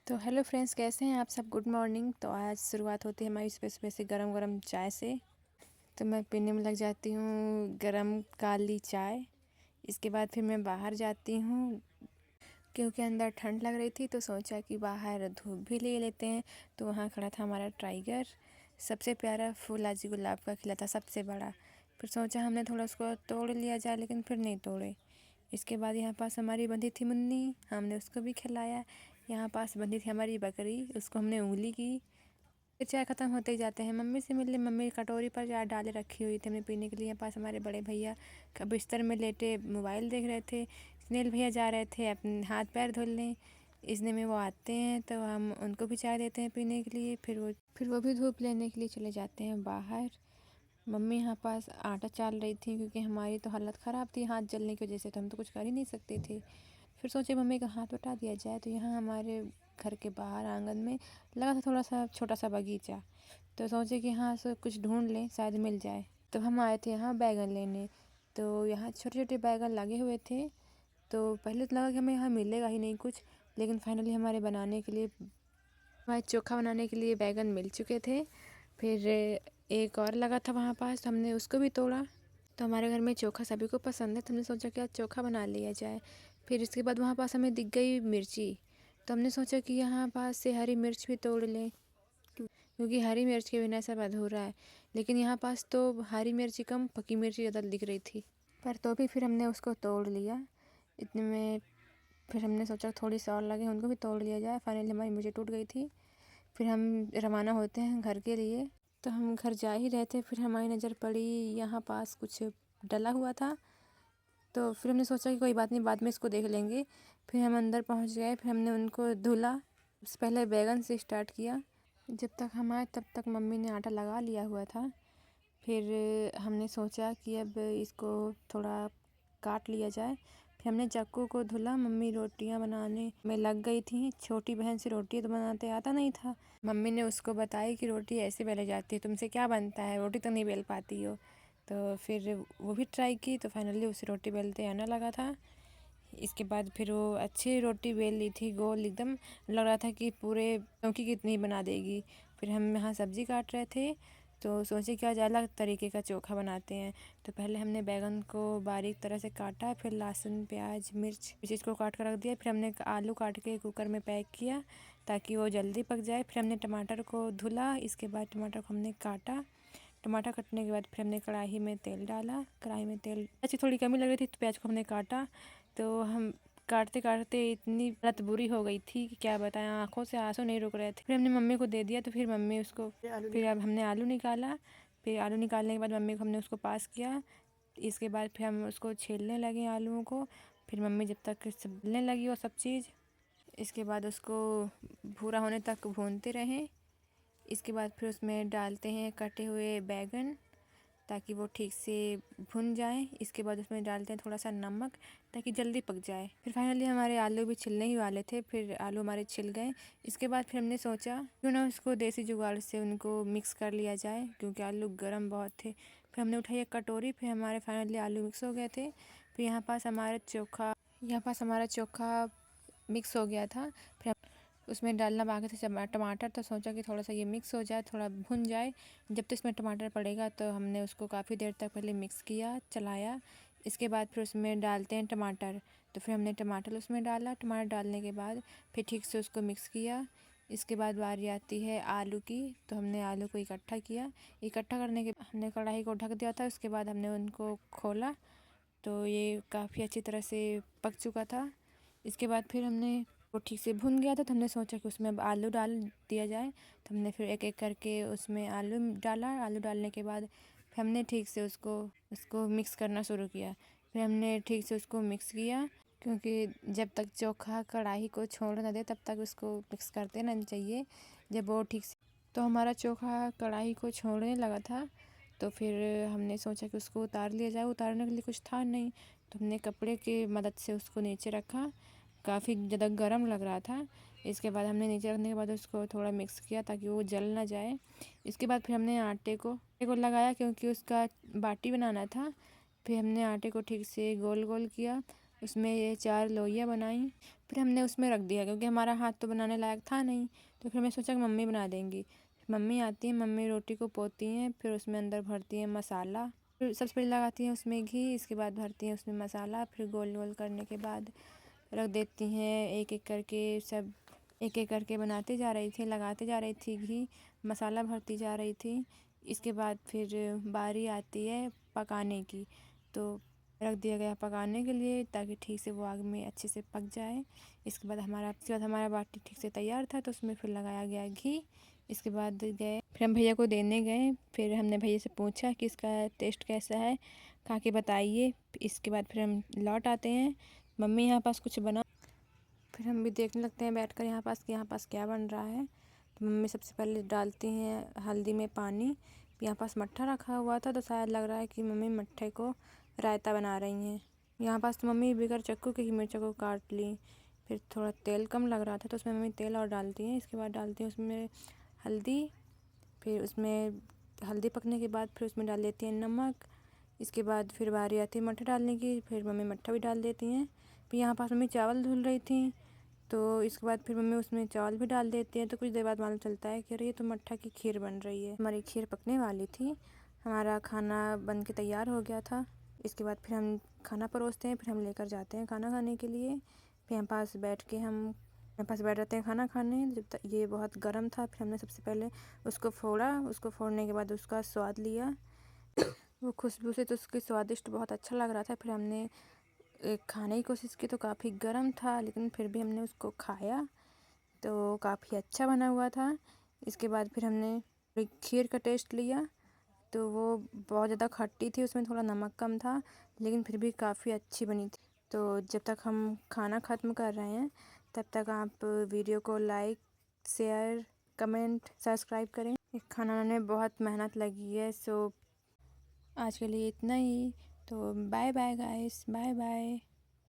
तो hello friends, कैसे हैं आप सब। Good morning. तो आज शुरुआत होती है हमारी सुबह सुबह से गरम गरम चाय से। तो मैं पीने में लग जाती हूँ गरम काली चाय। इसके बाद फिर मैं बाहर जाती हूँ क्योंकि अंदर ठंड लग रही थी, तो सोचा कि बाहर धूप भी ले लेते हैं। तो वहाँ खड़ा था हमारा टाइगर, सबसे प्यारा फूल आज गुलाब का खिला था, सबसे बड़ा। फिर सोचा हमने थोड़ा उसको तोड़ लिया जाए, लेकिन फिर नहीं तोड़े। इसके बाद यहाँ पास हमारी बंधी थी मुन्नी, हमने उसको भी खिलाया। यहाँ पास बंधी थी हमारी बकरी, उसको हमने उंगली की। फिर चाय ख़त्म होते ही जाते हैं मम्मी से मिलने। मम्मी कटोरी पर चाय डाले रखी हुई थी हमने पीने के लिए। यहाँ पास हमारे बड़े भैया बिस्तर में लेटे मोबाइल देख रहे थे। सुनील भैया जा रहे थे अपने हाथ पैर धुलने। इतने में वो आते हैं तो हम उनको भी चाय देते हैं पीने के लिए। फिर वो भी धूप लेने के लिए चले जाते हैं बाहर। मम्मी यहाँ पास आटा चाल रही थी क्योंकि हमारी तो हालत ख़राब थी हाथ जलने की वजह से, तो हम तो कुछ कर ही नहीं सकते थे। फिर सोचे मम्मी का हाथ बटा दिया जाए। तो यहाँ हमारे घर के बाहर आंगन में लगा था थोड़ा सा छोटा सा बगीचा, तो सोचे कि यहाँ से कुछ ढूंढ लें, शायद मिल जाए। तो हम आए थे यहाँ बैगन लेने। तो यहाँ छोटे छोटे बैगन लगे हुए थे। तो पहले तो लगा कि हमें यहाँ मिलेगा ही नहीं कुछ, लेकिन फाइनली हमारे बनाने के लिए, हमारे चोखा बनाने के लिए बैगन मिल चुके थे। फिर एक और लगा था वहाँ पास, तो हमने उसको भी तोड़ा। तो हमारे घर में चोखा सभी को पसंद है, तो हमने सोचा कि आज चोखा बना लिया जाए। फिर इसके बाद वहाँ पास हमें दिख गई मिर्ची, तो हमने सोचा कि यहाँ पास से हरी मिर्च भी तोड़ लें, क्योंकि हरी मिर्च के बिना सब अधूरा है। लेकिन यहाँ पास तो हरी मिर्ची कम, पकी मिर्ची ज़्यादा दिख रही थी, पर तो भी फिर हमने उसको तोड़ लिया। इतने में फिर हमने सोचा थोड़ी सी और लगे, उनको भी तोड़ लिया जाए। फाइनली हमारी मिर्ची टूट गई थी। फिर हम रवाना होते हैं घर के लिए। तो हम घर जा ही रहे थे, फिर हमारी नज़र पड़ी यहाँ पास कुछ डला हुआ था। तो फिर हमने सोचा कि कोई बात नहीं, बाद में इसको देख लेंगे। फिर हम अंदर पहुँच गए। फिर हमने उनको धुला। पहले बैगन से स्टार्ट किया। जब तक हम आए तब तक मम्मी ने आटा लगा लिया हुआ था। फिर हमने सोचा कि अब इसको थोड़ा काट लिया जाए। फिर हमने चाकू को धुला। मम्मी रोटियां बनाने में लग गई थी। छोटी बहन से रोटी तो बनाते आता नहीं था। मम्मी ने उसको बताई कि रोटी ऐसे बेले जाती है, तुमसे क्या बनता है, रोटी तो नहीं बेल पाती हो। तो फिर वो भी ट्राई की, तो फाइनली उसे रोटी बेलते आना लगा था। इसके बाद फिर वो अच्छी रोटी बेल ली थी, गोल एकदम। लग रहा था कि पूरे लौकी कितनी बना देगी। फिर हम यहाँ सब्ज़ी काट रहे थे, तो सोचे कि आज अलग तरीके का चोखा बनाते हैं। तो पहले हमने बैगन को बारीक तरह से काटा, फिर लहसुन प्याज मिर्च चीज़ को काट कर रख दिया। फिर हमने आलू काट के कुकर में पैक किया ताकि वो जल्दी पक जाए। फिर हमने टमाटर को धुला। इसके बाद टमाटर को हमने काटा। टमाटर कटने के बाद फिर हमने कढ़ाई में तेल डाला। कढ़ाई में तेल अच्छी थोड़ी कमी लग रही थी, तो प्याज को हमने काटा। तो हम काटते काटते इतनी हालत बुरी हो गई थी कि क्या बताएं, आंखों से आंसू नहीं रुक रहे थे। फिर हमने मम्मी को दे दिया। तो फिर मम्मी उसको, फिर अब हमने आलू निकाला। फिर आलू निकालने के बाद मम्मी को हमने उसको पास किया। इसके बाद फिर हम उसको छीलने लगे आलूओं को। फिर मम्मी जब तक छीलने लगी वो सब चीज़, इसके बाद उसको भूरा होने तक भूनते रहें। इसके बाद फिर उसमें डालते हैं कटे हुए बैगन ताकि वो ठीक से भुन जाए। इसके बाद उसमें डालते हैं थोड़ा सा नमक ताकि जल्दी पक जाए। फिर फाइनली हमारे आलू भी छिलने ही वाले थे। फिर आलू हमारे छिल गए। इसके बाद फिर हमने सोचा क्यों ना उसको देसी जुगाड़ से उनको मिक्स कर लिया जाए, क्योंकि आलू गर्म बहुत थे। फिर हमने उठाई एक कटोरी। फिर हमारे फाइनली आलू मिक्स हो गए थे। फिर यहाँ पास हमारा चोखा मिक्स हो गया था। फिर उसमें डालना बाकी था टमाटर। तो सोचा कि थोड़ा सा ये मिक्स हो जाए, थोड़ा भुन जाए। जब तक इसमें टमाटर पड़ेगा, तो हमने उसको काफ़ी देर तक पहले मिक्स किया, चलाया। इसके बाद फिर उसमें डालते हैं टमाटर। तो फिर हमने टमाटर उसमें डाला। टमाटर डालने के बाद फिर ठीक से उसको मिक्स किया। इसके बाद बारी आती है आलू की। तो हमने आलू को इकट्ठा किया। इकट्ठा करने के हमने कढ़ाई को ढक दिया था। उसके बाद हमने उनको खोला, तो ये काफ़ी अच्छी तरह से पक चुका था। इसके बाद फिर हमने वो ठीक से भुन गया था। तो हमने सोचा कि उसमें अब आलू डाल दिया जाए। तो हमने फिर एक एक करके उसमें आलू डाला। आलू डालने के बाद फिर हमने ठीक से उसको मिक्स करना शुरू किया। फिर हमने ठीक से उसको मिक्स किया, क्योंकि जब तक चोखा कढ़ाई को छोड़ ना दे तब तक उसको मिक्स करते रहना चाहिए। जब वो ठीक से, तो हमारा चोखा कढ़ाई को छोड़ने लगा था। तो फिर हमने सोचा कि उसको उतार लिया जाए। उतारने के लिए कुछ था नहीं, तो हमने कपड़े की मदद से उसको नीचे रखा। काफ़ी ज़्यादा गर्म लग रहा था। इसके बाद हमने नीचे रखने के बाद उसको थोड़ा मिक्स किया ताकि वो जल ना जाए। इसके बाद फिर हमने आटे को लगाया, क्योंकि उसका बाटी बनाना था। फिर हमने आटे को ठीक से गोल गोल किया। उसमें ये 4 लोइयाँ बनाई। फिर हमने उसमें रख दिया क्योंकि हमारा हाथ तो बनाने लायक था नहीं। तो फिर मैं सोचा कि मम्मी बना देंगी। मम्मी आती हैं, मम्मी रोटी को पोती हैं, फिर उसमें अंदर भरती हैं मसाला। फिर सबसे पहले लगाती हैं उसमें घी, इसके बाद भरती हैं उसमें मसाला। फिर गोल गोल करने के बाद रख देती हैं। एक एक करके सब एक एक करके बनाते जा रही थी, लगाते जा रही थी घी, मसाला भरती जा रही थी। इसके बाद फिर बारी आती है पकाने की, तो रख दिया गया पकाने के लिए ताकि ठीक से वो आग में अच्छे से पक जाए। इसके बाद हमारा बाटी ठीक से तैयार था, तो उसमें फिर लगाया गया घी। इसके बाद गए, फिर हम भैया को देने गए। फिर हमने भैया से पूछा कि इसका टेस्ट कैसा है, खा के बताइए। इसके बाद फिर हम लौट आते हैं, मम्मी यहाँ पास कुछ बना। फिर हम भी देखने लगते हैं बैठकर यहाँ पास क्या बन रहा है। तो मम्मी सबसे पहले डालती हैं हल्दी में पानी। यहाँ पास मट्ठा रखा हुआ था, तो शायद लग रहा है कि मम्मी मट्ठे को रायता बना रही हैं। यहाँ पास तो मम्मी बगैर चक्कू के ही मिर्चों को काट ली। फिर थोड़ा तेल कम लग रहा था, तो उसमें मम्मी तेल और डालती हैं। इसके बाद डालती हैं उसमें हल्दी। फिर उसमें हल्दी पकने के बाद फिर उसमें डाल देती हैं नमक। इसके बाद फिर बारी आती है मट्ठा डालने की, फिर मम्मी मट्ठा भी डाल देती हैं। फिर यहाँ पास मम्मी चावल धुल रही थी, तो इसके बाद फिर मम्मी उसमें चावल भी डाल देती हैं। तो कुछ देर बाद मालूम चलता है कि अरे ये तो मट्ठा की खीर बन रही है। हमारी खीर पकने वाली थी, हमारा खाना बन के तैयार हो गया था। इसके बाद फिर हम खाना परोसते हैं, फिर हम लेकर जाते हैं खाना खाने के लिए। फिर यहाँ पास बैठ जाते हैं खाना खाने। जब तक ये बहुत गर्म था, फिर हमने सबसे पहले उसको फोड़ा। उसको फोड़ने के बाद उसका स्वाद लिया। वो खुशबू से तो उसकी स्वादिष्ट बहुत अच्छा लग रहा था। फिर हमने खाने की कोशिश की, तो काफ़ी गर्म था, लेकिन फिर भी हमने उसको खाया, तो काफ़ी अच्छा बना हुआ था। इसके बाद फिर हमने खीर का टेस्ट लिया, तो वो बहुत ज़्यादा खट्टी थी, उसमें थोड़ा नमक कम था, लेकिन फिर भी काफ़ी अच्छी बनी थी। तो जब तक हम खाना ख़त्म कर रहे हैं, तब तक आप वीडियो को लाइक, शेयर, कमेंट, सब्सक्राइब करें। खाना बनाने में बहुत मेहनत लगी है। सो आज के लिए इतना ही। तो bye bye guys, bye bye.